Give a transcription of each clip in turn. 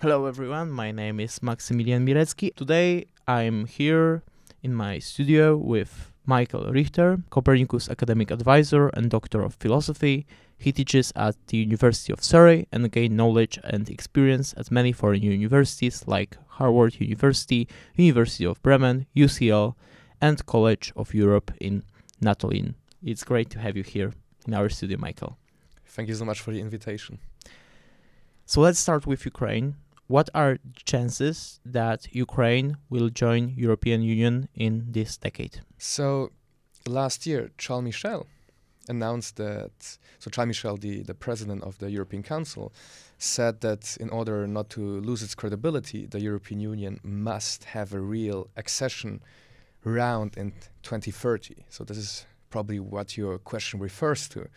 Hello everyone, my name is Maximilian Mirecki. Today I'm here in my studio with Michael Richter, Copernicus academic advisor and doctor of philosophy. He teaches at the University of Surrey and gained knowledge and experience at many foreign universities like Harvard University, University of Bremen, UCL, and College of Europe in Natolin. It's great to have you here in our studio, Michael. Thank you so much for the invitation. So let's start with Ukraine. What are the chances that Ukraine will join European Union in this decade? So last year, Charles Michel announced that, Charles Michel, the president of the European Council, said that in order not to lose its credibility, the European Union must have a real accession round in 2030. So this is probably what your question refers to.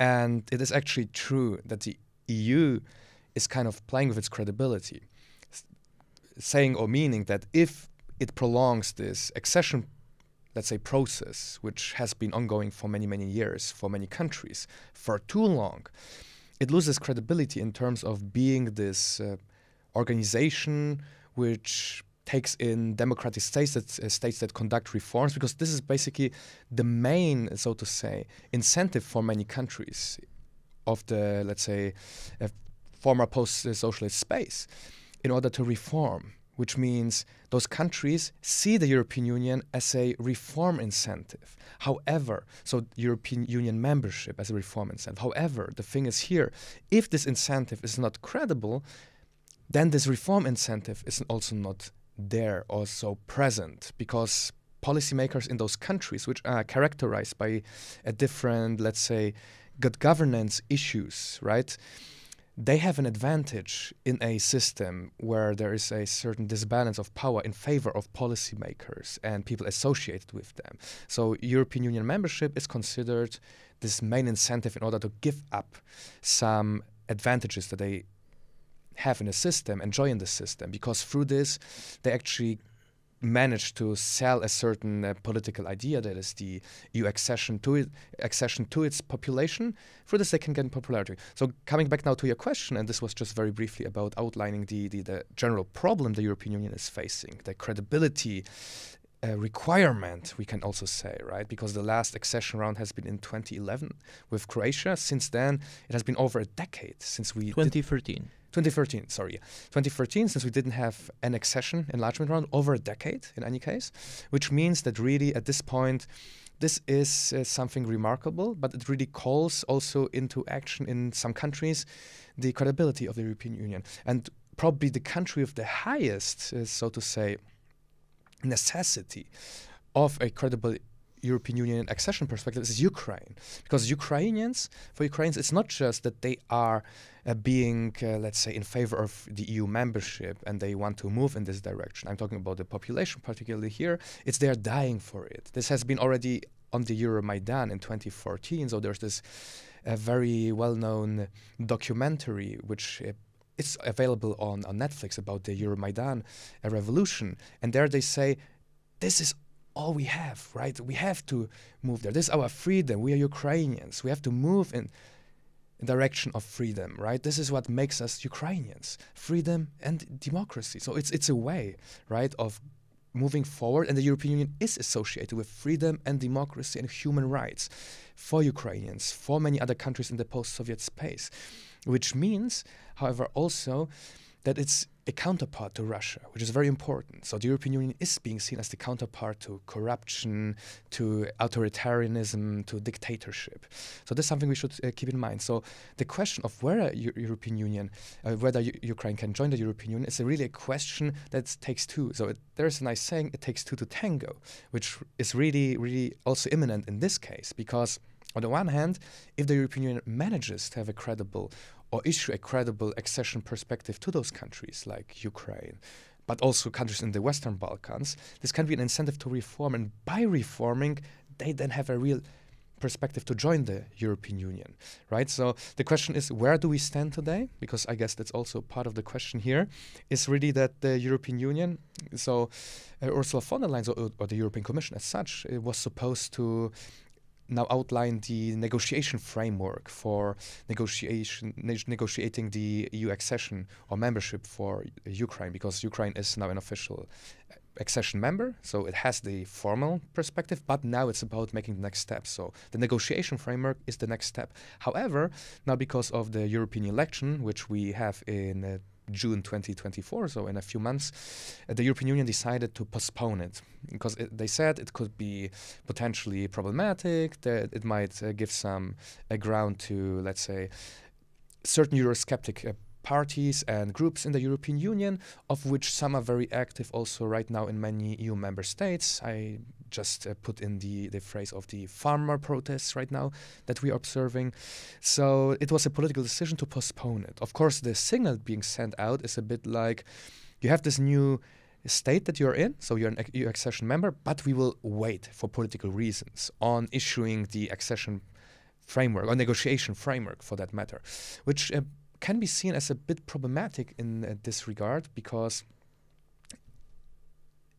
And it is actually true that the EU is kind of playing with its credibility, saying or meaning that if it prolongs this accession, let's say, process, which has been ongoing for many, many years, for many countries, for too long, it loses credibility in terms of being this organization which takes in democratic states that conduct reforms, because this is basically the main, so to say, incentive for many countries of the, let's say, former post-socialist space in order to reform, which means those countries see the European Union as a reform incentive. However, so European Union membership as a reform incentive. However, the thing is here, if this incentive is not credible, then this reform incentive is also not there, also present, because policymakers in those countries, which are characterized by a different, let's say, good governance issues, right? They have an advantage in a system where there is a certain disbalance of power in favor of policymakers and people associated with them. So European Union membership is considered this main incentive in order to give up some advantages that they have in the system, enjoy in the system, because through this they actually managed to sell a certain political idea, that is the EU accession to its population. Through this they can get popularity. So coming back now to your question, and this was just very briefly about outlining the general problem the European Union is facing, the credibility requirement, we can also say, right? Because the last accession round has been in 2011 with Croatia. Since then, it has been over a decade since we 2013, since we didn't have an accession enlargement round, over a decade in any case, which means that really at this point, this is something remarkable, but it really calls also into action in some countries the credibility of the European Union. And probably the country of the highest, so to say, necessity of a credible European Union accession perspective is Ukraine, because for Ukrainians, it's not just that they are being, let's say, in favor of the EU membership and they want to move in this direction. I'm talking about the population, particularly here. It's they're dying for it. This has been already on the Euromaidan in 2014. So there's this very well-known documentary which it's available on Netflix about the Euromaidan revolution, and there they say, this is all we have, right? We have to move there. This is our freedom. We are Ukrainians. We have to move in direction of freedom, right? This is what makes us Ukrainians, freedom and democracy. So it's a way, right, of moving forward, and the European Union is associated with freedom and democracy and human rights for Ukrainians, for many other countries in the post-Soviet space, which means, however, also that it's a counterpart to Russia, which is very important. So the European Union is being seen as the counterpart to corruption, to authoritarianism, to dictatorship. So this is something we should keep in mind. So the question of whether whether Ukraine can join the European Union is really a question that takes two. So there's a nice saying, it takes two to tango, which is really, really also imminent in this case, because on the one hand, if the European Union manages to have a credible or issue a credible accession perspective to those countries like Ukraine, but also countries in the Western Balkans, this can be an incentive to reform. And by reforming, they then have a real perspective to join the European Union, right? So the question is, where do we stand today? Because I guess that's also part of the question here, is really that the European Union, so Ursula von der Leyen or the European Commission as such, it was supposed to now outlined the negotiation framework for negotiating the EU accession or membership for Ukraine, because Ukraine is now an official accession member, so it has the formal perspective, but now it's about making the next step. So the negotiation framework is the next step. However, now because of the European election, which we have in June 2024, so in a few months, the European Union decided to postpone it because they said it could be potentially problematic, that it might give some ground to, let's say, certain Eurosceptic parties and groups in the European Union, of which some are very active also right now in many EU member states. I just put in the phrase of the farmer protests right now that we are observing. So it was a political decision to postpone it. Of course, the signal being sent out is a bit like, you have this new state that you're in, so you're an EU accession member, but we will wait for political reasons on issuing the accession framework or negotiation framework for that matter, which can be seen as a bit problematic in this regard, because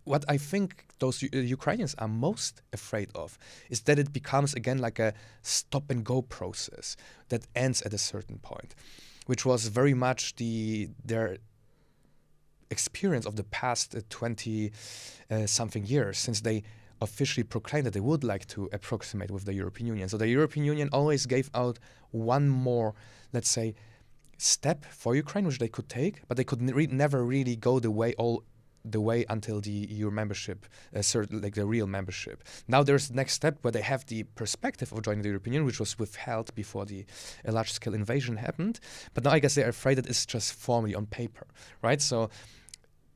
what I think those Ukrainians are most afraid of is that it becomes again like a stop and go process that ends at a certain point, which was very much their experience of the past 20 something years since they officially proclaimed that they would like to approximate with the European Union. So the European Union always gave out one more, let's say, step for Ukraine which they could take, but they could never really go the way until the EU membership, like the real membership. Now there's the next step where they have the perspective of joining the European Union, which was withheld before the large-scale invasion happened. But now I guess they're afraid that it's just formally on paper, right? So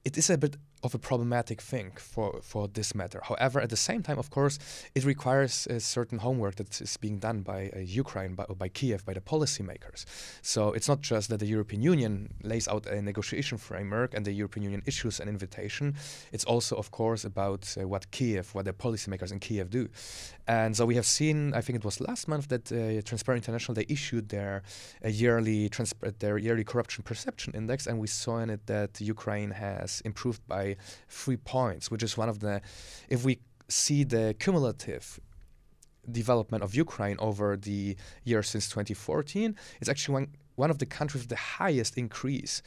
it is a bit of a problematic thing for this matter. However, at the same time, of course, it requires a certain homework that is being done by Ukraine, by Kiev, by the policymakers. So it's not just that the European Union lays out a negotiation framework and the European Union issues an invitation. It's also, of course, about what the policymakers in Kiev do. And so we have seen, I think it was last month, that Transparency International, they issued their yearly corruption perception index, and we saw in it that Ukraine has improved by 3 points, which is one of the, if we see the cumulative development of Ukraine over the years since 2014, it's actually one of the countries with the highest increase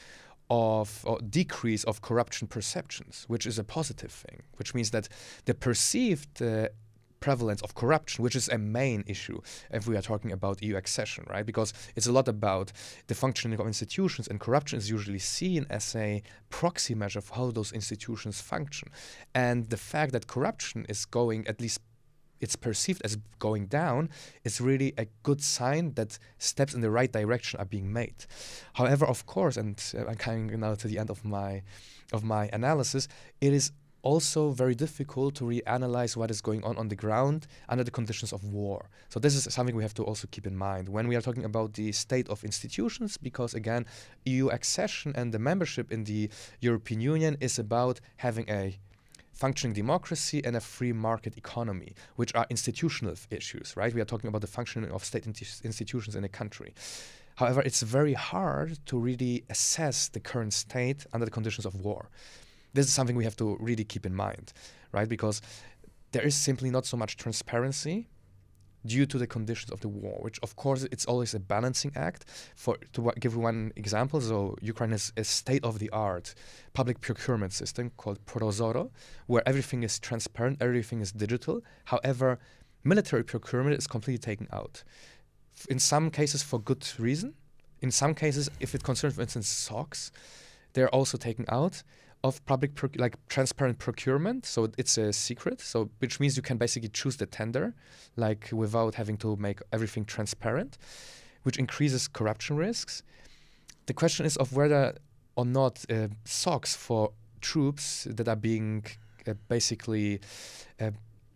of or decrease of corruption perceptions, which is a positive thing, which means that the perceived prevalence of corruption, which is a main issue if we are talking about EU accession, right? Because it's a lot about the functioning of institutions, and corruption is usually seen as a proxy measure for how those institutions function. And the fact that corruption is going, at least it's perceived as going down, is really a good sign that steps in the right direction are being made. However, of course, and I'm coming now to the end of my analysis, it is also very difficult to reanalyze what is going on the ground under the conditions of war. So this is something we have to also keep in mind when we are talking about the state of institutions, because again, EU accession and the membership in the European Union is about having a functioning democracy and a free market economy, which are institutional issues, right? We are talking about the functioning of state institutions in a country. However, it's very hard to really assess the current state under the conditions of war. This is something we have to really keep in mind, right? Because there is simply not so much transparency due to the conditions of the war, which of course it's always a balancing act. To give one example, so Ukraine has a state-of-the-art public procurement system called Prozoro, where everything is transparent, everything is digital. However, military procurement is completely taken out. In some cases for good reason. In some cases, if it concerns, for instance, socks, they're also taken out of public, like transparent procurement, so it's a secret, so which means you can basically choose the tender, like without having to make everything transparent, which increases corruption risks. The question is of whether or not socks for troops that are being basically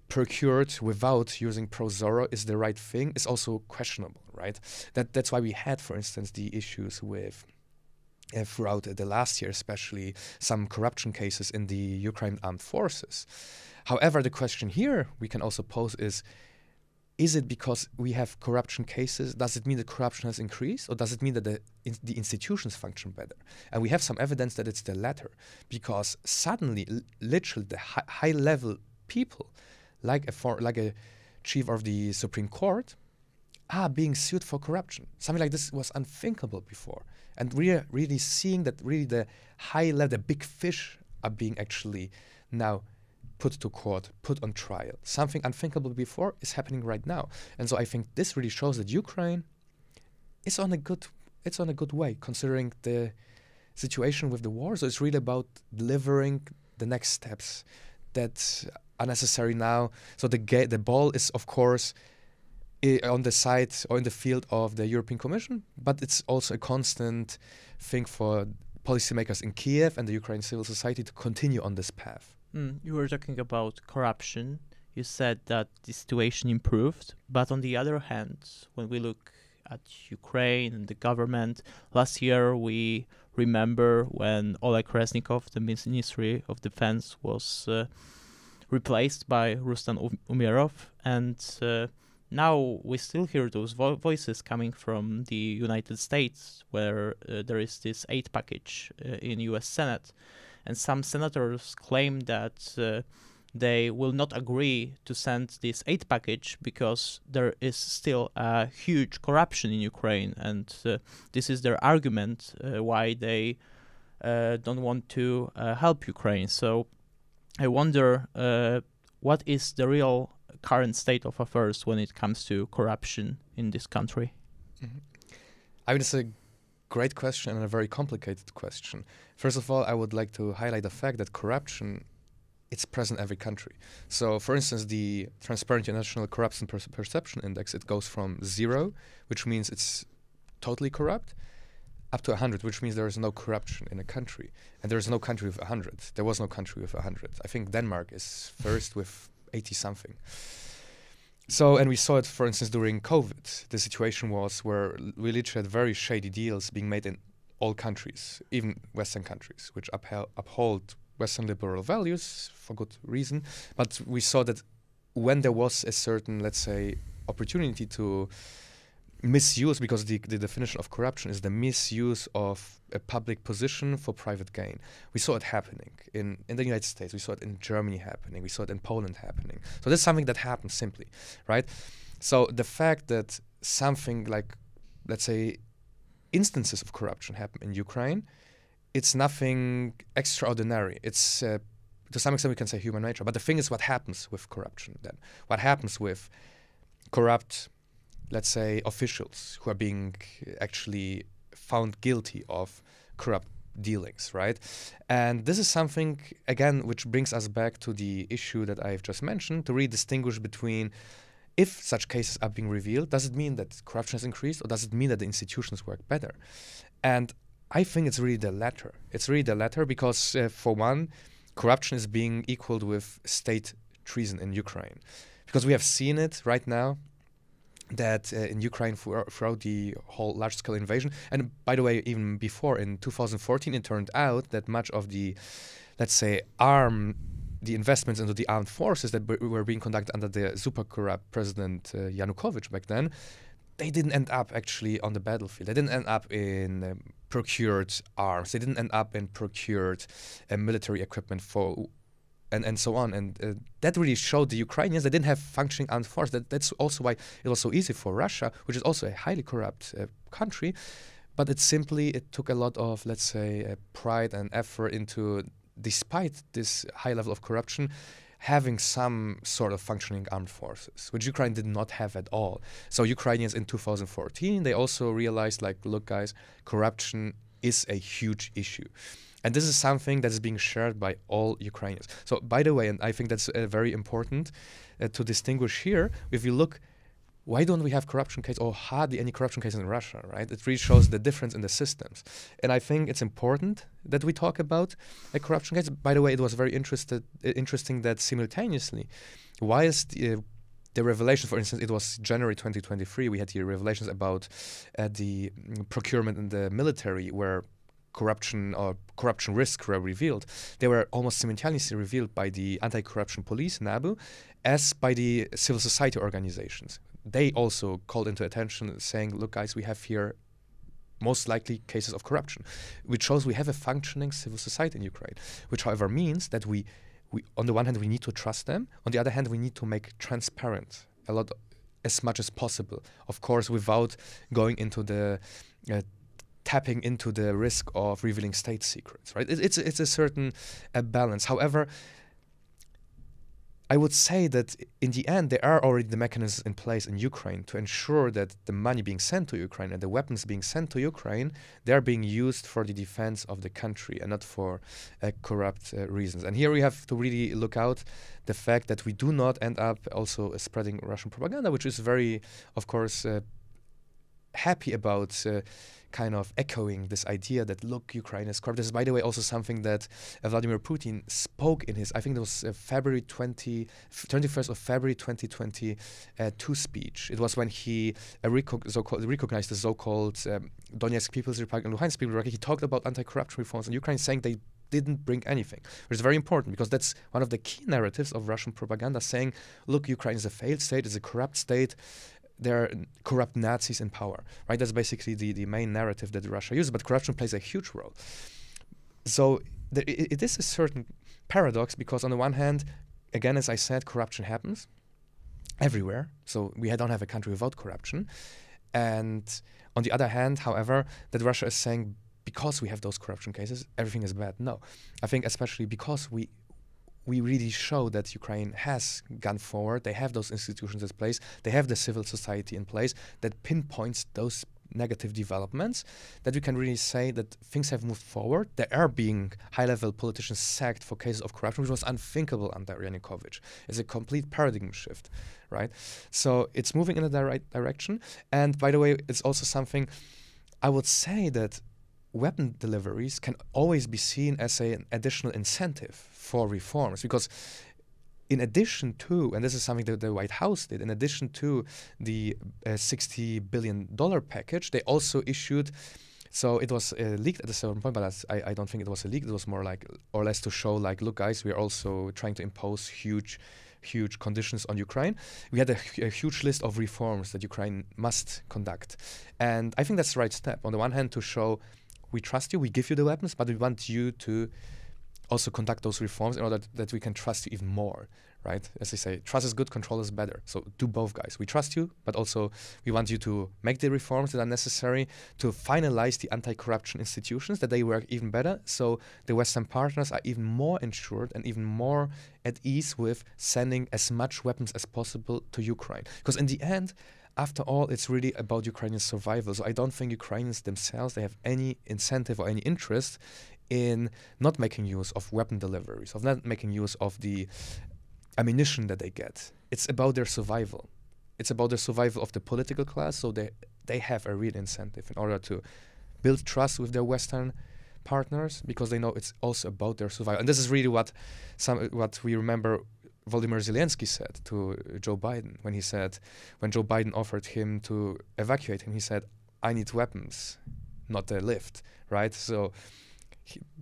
procured without using Prozoro is the right thing is also questionable, right? That's why we had, for instance, the issues with throughout the last year, especially some corruption cases in the Ukraine armed forces. However, the question here we can also pose is it because we have corruption cases, does it mean that corruption has increased, or does it mean that the institutions function better? And we have some evidence that it's the latter, because suddenly, literally, the high-level people, like a chief of the Supreme Court are being sued for corruption. Something like this was unthinkable before. And we are really seeing that really the high level, the big fish are being actually now put to court, put on trial. Something unthinkable before is happening right now. And so I think this really shows that Ukraine is on a good way, considering the situation with the war. So it's really about delivering the next steps that are necessary now. So the ball is, of course, on the side or in the field of the European Commission, but it's also a constant thing for policymakers in Kiev and the Ukrainian civil society to continue on this path. You were talking about corruption. You said that the situation improved, but on the other hand, when we look at Ukraine and the government, last year we remember when Oleg Reznikov, the Ministry of Defense, was replaced by Ruslan Umerov, and now we still hear those voices coming from the United States, where there is this aid package in U.S. Senate, and some senators claim that they will not agree to send this aid package because there is still a huge corruption in Ukraine, and this is their argument why they don't want to help Ukraine. So I wonder what is the real current state of affairs when it comes to corruption in this country? Mm-hmm. I mean, it's a great question and a very complicated question. First of all, I would like to highlight the fact that corruption, it's present in every country. So, for instance, the Transparency International Corruption Perception Index, it goes from 0, which means it's totally corrupt, up to 100, which means there is no corruption in a country. And there is no country with 100. There was no country with 100. I think Denmark is first with 80-something. So, and we saw it, for instance, during COVID. The situation was where we literally had very shady deals being made in all countries, even Western countries, which uphold Western liberal values for good reason. But we saw that when there was a certain, let's say, opportunity to misuse, because the definition of corruption is the misuse of a public position for private gain. We saw it happening in the United States. We saw it in Germany happening. We saw it in Poland happening. So this is something that happens simply, right? So the fact that something like, let's say, instances of corruption happen in Ukraine, it's nothing extraordinary. It's, to some extent, we can say human nature. But the thing is, what happens with corruption then? What happens with corrupt, let's say, officials who are being actually found guilty of corrupt dealings, right? And this is something, again, which brings us back to the issue that I've just mentioned, to really distinguish between, if such cases are being revealed, does it mean that corruption has increased, or does it mean that the institutions work better? And I think it's really the latter. It's really the latter because, for one, corruption is being equaled with state treason in Ukraine. Because we have seen it right now, that in Ukraine throughout the whole large-scale invasion, and by the way, even before, in 2014, it turned out that much of the, let's say, the investments into the armed forces that were being conducted under the super corrupt President Yanukovych back then, they didn't end up actually on the battlefield. They didn't end up in procured arms. They didn't end up in procured military equipment for and so on. And that really showed the Ukrainians they didn't have functioning armed force. That's also why it was so easy for Russia, which is also a highly corrupt country. But it took a lot of, let's say, pride and effort into, despite this high level of corruption, having some sort of functioning armed forces, which Ukraine did not have at all. So Ukrainians in 2014, they also realized, like, look, guys, corruption is a huge issue. And this is something that is being shared by all Ukrainians. So, by the way, and I think that's very important to distinguish here, if you look, why don't we have corruption cases or hardly any corruption cases in Russia, right? It really shows the difference in the systems. And I think it's important that we talk about a corruption case. By the way, it was very interesting that simultaneously, whilst the revelation, for instance, it was January 2023, we had the revelations about the procurement in the military where corruption or corruption risks were revealed. They were almost simultaneously revealed by the anti-corruption police, NABU, as by the civil society organizations. They also called into attention saying, look, guys, we have here most likely cases of corruption, which shows we have a functioning civil society in Ukraine, which, however, means that we on the one hand, we need to trust them. On the other hand, we need to make transparent a lot, as much as possible. Of course, without going into the tapping into the risk of revealing state secrets, right? It's a certain balance. However, I would say that in the end, there are already the mechanisms in place in Ukraine to ensure that the money being sent to Ukraine and the weapons being sent to Ukraine, they're being used for the defense of the country and not for corrupt reasons. And here we have to really look out the fact that we do not end up also spreading Russian propaganda, which is very, of course, happy about kind of echoing this idea that, look, Ukraine is corrupt. This is, by the way, also something that Vladimir Putin spoke in his, I think it was 21st of February 2022 speech. It was when he recognized the so-called Donetsk People's Republic and Luhansk People's Republic. He talked about anti-corruption reforms in Ukraine, saying they didn't bring anything, which is very important because that's one of the key narratives of Russian propaganda, saying, look, Ukraine is a failed state, it's a corrupt state, there are corrupt Nazis in power, right? That's basically the main narrative that Russia uses, but corruption plays a huge role. So it is a certain paradox because on the one hand, again, as I said, corruption happens everywhere. So we don't have a country without corruption. And on the other hand, however, that Russia is saying because we have those corruption cases, everything is bad. No, I think especially because we really show that Ukraine has gone forward. They have those institutions in place. They have the civil society in place that pinpoints those negative developments, that we can really say that things have moved forward. There are being high-level politicians sacked for cases of corruption, which was unthinkable under Yanukovych. It's a complete paradigm shift, right? So it's moving in the right direction. And by the way, it's also something I would say that weapon deliveries can always be seen as an additional incentive for reforms, because in addition to, and this is something that the White House did, in addition to the $60 billion package, they also issued, so it was leaked at a certain point, but I don't think it was a leak. It was more like, or less to show like, look guys, we are also trying to impose huge conditions on Ukraine. We had a huge list of reforms that Ukraine must conduct. And I think that's the right step. On the one hand, to show we trust you, we give you the weapons, but we want you to also conduct those reforms in order that we can trust you even more, right? As they say, trust is good, control is better. So do both, guys. We trust you, but also we want you to make the reforms that are necessary to finalize the anti-corruption institutions, that they work even better, so the Western partners are even more ensured and even more at ease with sending as much weapons as possible to Ukraine. Because in the end, after all, it's really about Ukrainian survival. So I don't think Ukrainians themselves, they have any incentive or any interest in not making use of weapon deliveries, of not making use of the ammunition that they get. It's about their survival. It's about the survival of the political class, so they have a real incentive in order to build trust with their Western partners, because they know it's also about their survival. And this is really what we remember Volodymyr Zelensky said to Joe Biden when Joe Biden offered him to evacuate him, he said, I need weapons, not a lift, right? So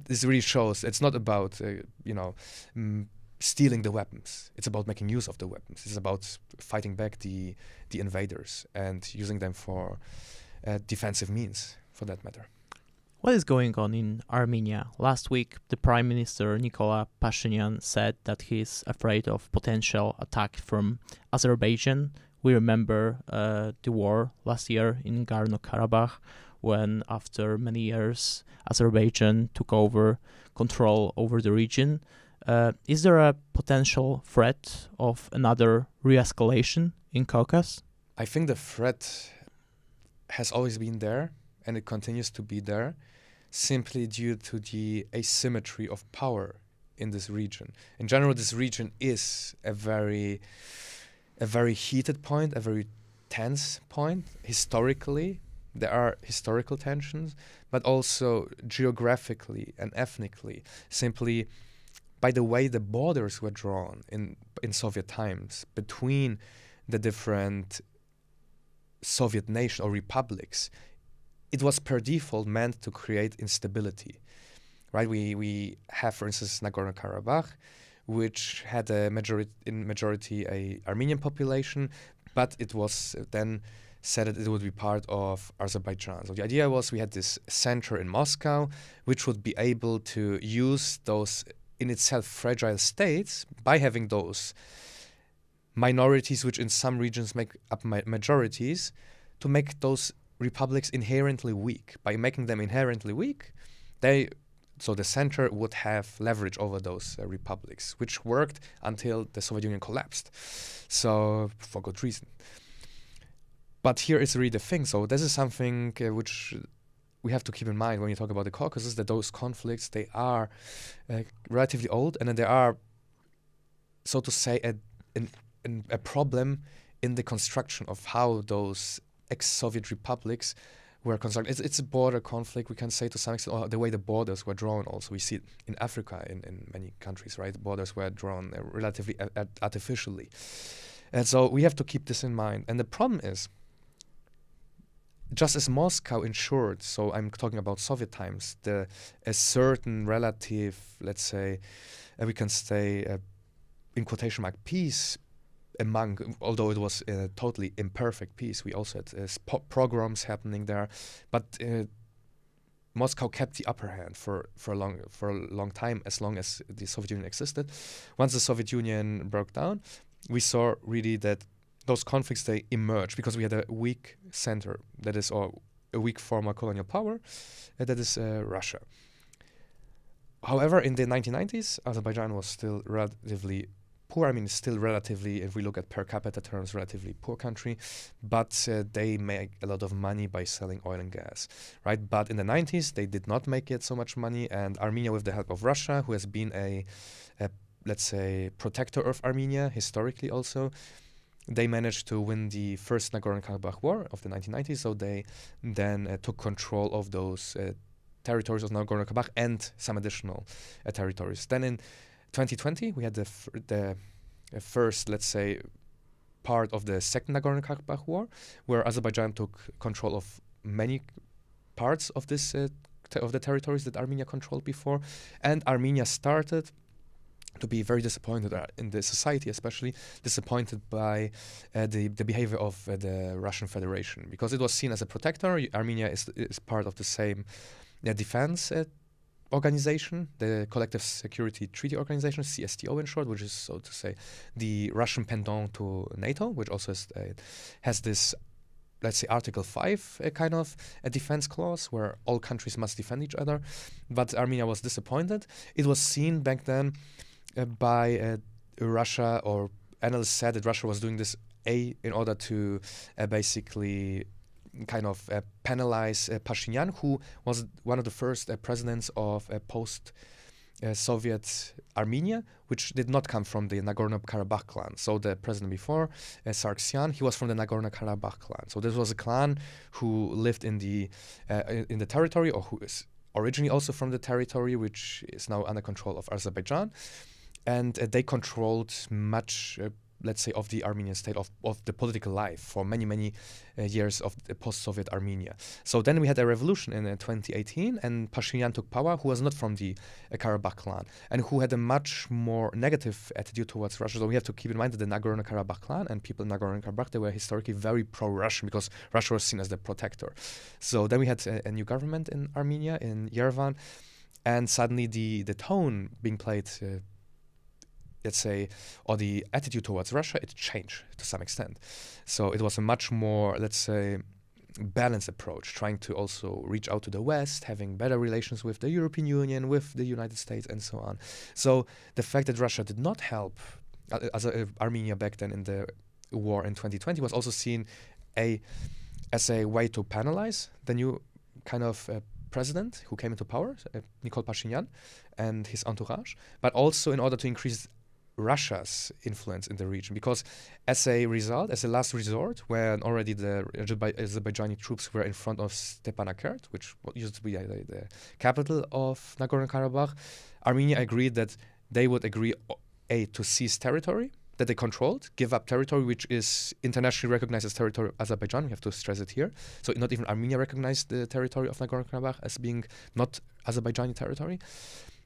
this really shows it's not about, stealing the weapons. It's about making use of the weapons. It's about fighting back the invaders and using them for defensive means, for that matter. What is going on in Armenia? Last week, the Prime Minister Nikol Pashinyan said that he's afraid of potential attack from Azerbaijan. We remember the war last year in Nagorno-Karabakh, when after many years Azerbaijan took over control over the region. Is there a potential threat of another re-escalation in Caucasus? I think the threat has always been there, and it continues to be there, simply due to the asymmetry of power in this region. In general, this region is a very heated point, a very tense point. Historically, there are historical tensions, but also geographically and ethnically, simply by the way the borders were drawn in Soviet times between the different Soviet nations or republics. It was per default meant to create instability, right? We have, for instance, Nagorno-Karabakh, which had a majority a Armenian population, but it was then said that it would be part of Azerbaijan. So the idea was we had this center in Moscow, which would be able to use those in itself fragile states by having those minorities, which in some regions make up majorities, to make those republics inherently weak. By making them inherently weak, so the center would have leverage over those republics, which worked until the Soviet Union collapsed. So for good reason. But here is really the thing. So this is something which we have to keep in mind when we talk about the Caucasus, that those conflicts, they are relatively old, and then there are, so to say, a problem in the construction of how those ex-Soviet republics were constructed. It's a border conflict, we can say, to some extent, or the way the borders were drawn also. We see it in Africa, in many countries, right? The borders were drawn relatively artificially. And so we have to keep this in mind. And the problem is, just as Moscow ensured, so I'm talking about Soviet times, a certain relative, let's say, we can say, in quotation mark, peace among, although it was a totally imperfect peace. We also had pogroms happening there, but Moscow kept the upper hand for a long time, as long as the Soviet Union existed. Once the Soviet Union broke down, we saw really that those conflicts, they emerged because we had a weak center, that is, or a weak former colonial power, that is Russia. However, in the 1990s, Azerbaijan was still relatively poor. I mean, still relatively, if we look at per capita terms, relatively poor country, but they make a lot of money by selling oil and gas, right? But in the 90s, they did not make yet so much money, and Armenia, with the help of Russia, who has been a let's say, protector of Armenia historically also, they managed to win the first Nagorno-Karabakh war of the 1990s, so they then took control of those territories of Nagorno-Karabakh and some additional territories. Then in 2020, we had the first, let's say, part of the second Nagorno-Karabakh war, where Azerbaijan took control of many parts of this of the territories that Armenia controlled before, and Armenia started to be very disappointed in the society, especially disappointed by the behavior of the Russian Federation, because it was seen as a protector. Armenia is part of the same defense organization, the Collective Security Treaty Organization, CSTO in short, which is, so to say, the Russian pendant to NATO, which also has this, let's say, Article 5 kind of a defense clause where all countries must defend each other. But Armenia was disappointed. It was seen back then by Russia, or analysts said that Russia was doing this in order to basically kind of penalize Pashinyan, who was one of the first presidents of post-Soviet Armenia, which did not come from the Nagorno-Karabakh clan. So the president before, Sargsyan, he was from the Nagorno-Karabakh clan. So this was a clan who lived in the territory, or who is originally also from the territory, which is now under control of Azerbaijan. And they controlled much, let's say, of the Armenian state, of the political life for many, many years of the post-Soviet Armenia. So then we had a revolution in 2018, and Pashinyan took power, who was not from the Karabakh clan, and who had a much more negative attitude towards Russia. So we have to keep in mind that the Nagorno-Karabakh clan and people in Nagorno-Karabakh, they were historically very pro-Russian, because Russia was seen as the protector. So then we had a new government in Armenia, in Yerevan, and suddenly the tone being played let's say, or the attitude towards Russia, it changed to some extent. So it was a much more, let's say, balanced approach, trying to also reach out to the West, having better relations with the European Union, with the United States, and so on. So the fact that Russia did not help Armenia back then in the war in 2020 was also seen as a way to penalize the new kind of president who came into power, Nikol Pashinyan, and his entourage, but also in order to increase Russia's influence in the region, because as a result, as a last resort, when already the Azerbaijani troops were in front of Stepanakert, which used to be the capital of Nagorno-Karabakh, Armenia agreed that they would agree to seize territory that they controlled, give up territory which is internationally recognized as territory of Azerbaijan. We have to stress it here. So not even Armenia recognized the territory of Nagorno-Karabakh as being not Azerbaijani territory.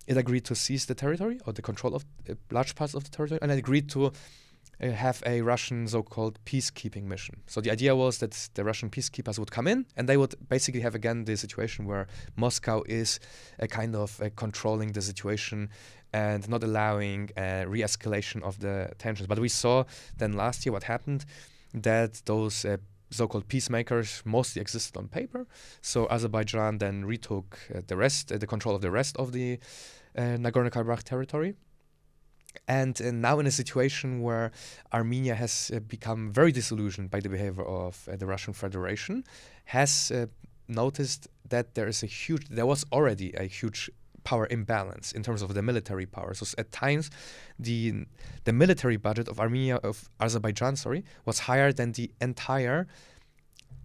It agreed to seize the territory, or the control of large parts of the territory, and it agreed to have a Russian so-called peacekeeping mission. So the idea was that the Russian peacekeepers would come in, and they would basically have again the situation where Moscow is kind of controlling the situation and not allowing a re-escalation of the tensions. But we saw then last year what happened, that those so-called peacemakers mostly existed on paper. So Azerbaijan then retook the control of the rest of the Nagorno-Karabakh territory. And now in a situation where Armenia has become very disillusioned by the behavior of the Russian Federation, has noticed that there was already a huge power imbalance in terms of the military power. So at times, the military budget of Azerbaijan, was higher than the entire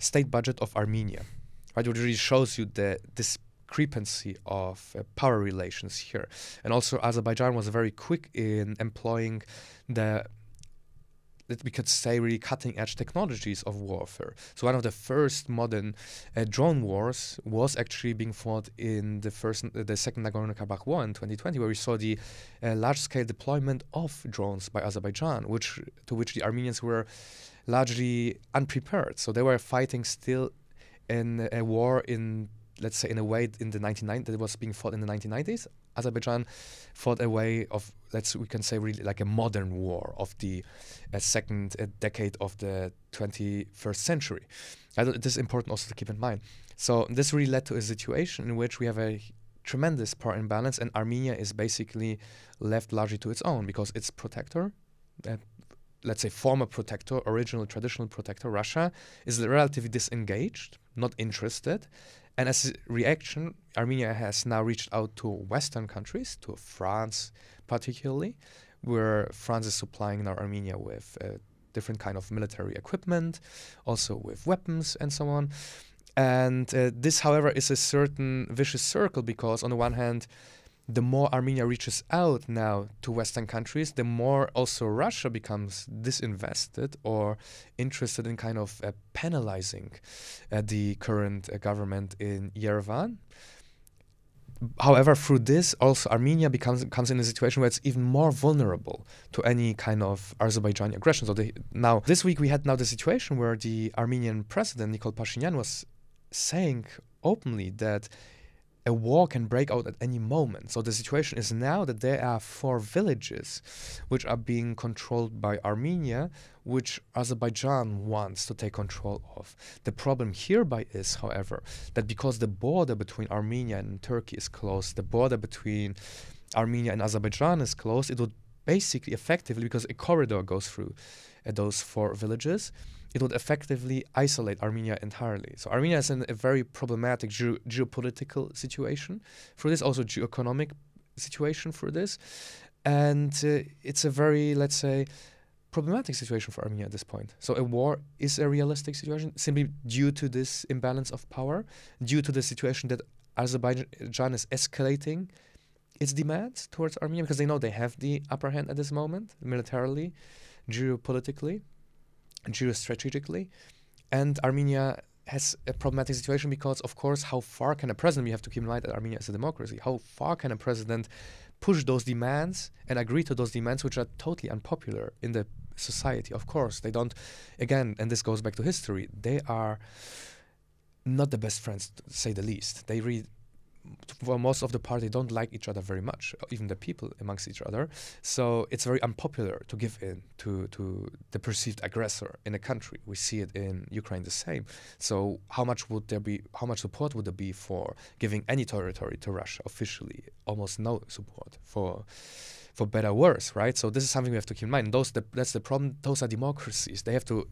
state budget of Armenia. Right, which really shows you the discrepancy of power relations here. And also, Azerbaijan was very quick in employing we could say really cutting-edge technologies of warfare. So one of the first modern drone wars was actually being fought in the second Nagorno-Karabakh war in 2020, where we saw the large-scale deployment of drones by Azerbaijan, to which the Armenians were largely unprepared. So they were fighting still in a war in the 1990s, that was being fought in the 1990s. Azerbaijan fought a way of, we can say really like a modern war of the second decade of the 21st century. This is important also to keep in mind. So this really led to a situation in which we have a tremendous power imbalance, and Armenia is basically left largely to its own, because its protector, former protector, original traditional protector, Russia, is relatively disengaged, not interested. And as a reaction, Armenia has now reached out to Western countries, to France particularly, where France is supplying now Armenia with different kind of military equipment, also with weapons and so on. And this, however, is a certain vicious circle, because on the one hand, the more Armenia reaches out now to Western countries, the more also Russia becomes disinvested or interested in kind of penalizing the current government in Yerevan. However, through this, also Armenia comes in a situation where it's even more vulnerable to any kind of Azerbaijani aggression. So now, this week we had now the situation where the Armenian president, Nikol Pashinyan, was saying openly that a war can break out at any moment. So the situation is now that there are 4 villages which are being controlled by Armenia, which Azerbaijan wants to take control of. The problem hereby is, however, that because the border between Armenia and Turkey is closed, the border between Armenia and Azerbaijan is closed, it would basically effectively, because a corridor goes through those 4 villages, it would effectively isolate Armenia entirely. So Armenia is in a very problematic geopolitical situation for this, also geo-economic situation for this. And it's a very, problematic situation for Armenia at this point. So a war is a realistic situation simply due to this imbalance of power, due to the situation that Azerbaijan is escalating its demands towards Armenia, because they know they have the upper hand at this moment, militarily, geopolitically, geostrategically. And Armenia has a problematic situation because, of course, how far can a president, we have to keep in mind that Armenia is a democracy, how far can a president push those demands and agree to those demands which are totally unpopular in the society? Of course, they don't, again, and this goes back to history, they are not the best friends, to say the least. They really, for most of the party, don't like each other very much, even the people amongst each other. So it's very unpopular to give in to the perceived aggressor in a country. We see it in Ukraine the same. So how much support would there be for giving any territory to Russia officially? Almost no support for better or worse, right? So this is something we have to keep in mind. That's the problem. Those are democracies. They have to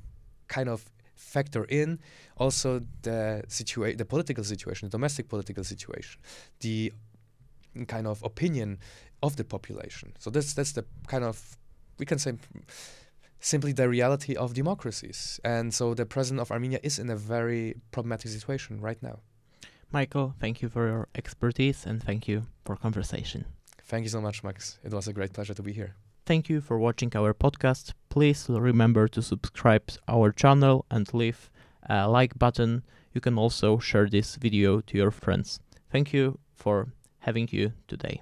kind of factor in also the political situation, the domestic political situation, the kind of opinion of the population. So that's the kind of, we can say, simply the reality of democracies. And so the president of Armenia is in a very problematic situation right now. Michael, thank you for your expertise and thank you for conversation. Thank you so much, Max. It was a great pleasure to be here. Thank you for watching our podcast. Please remember to subscribe our channel and leave a like button. You can also share this video to your friends. Thank you for having you today.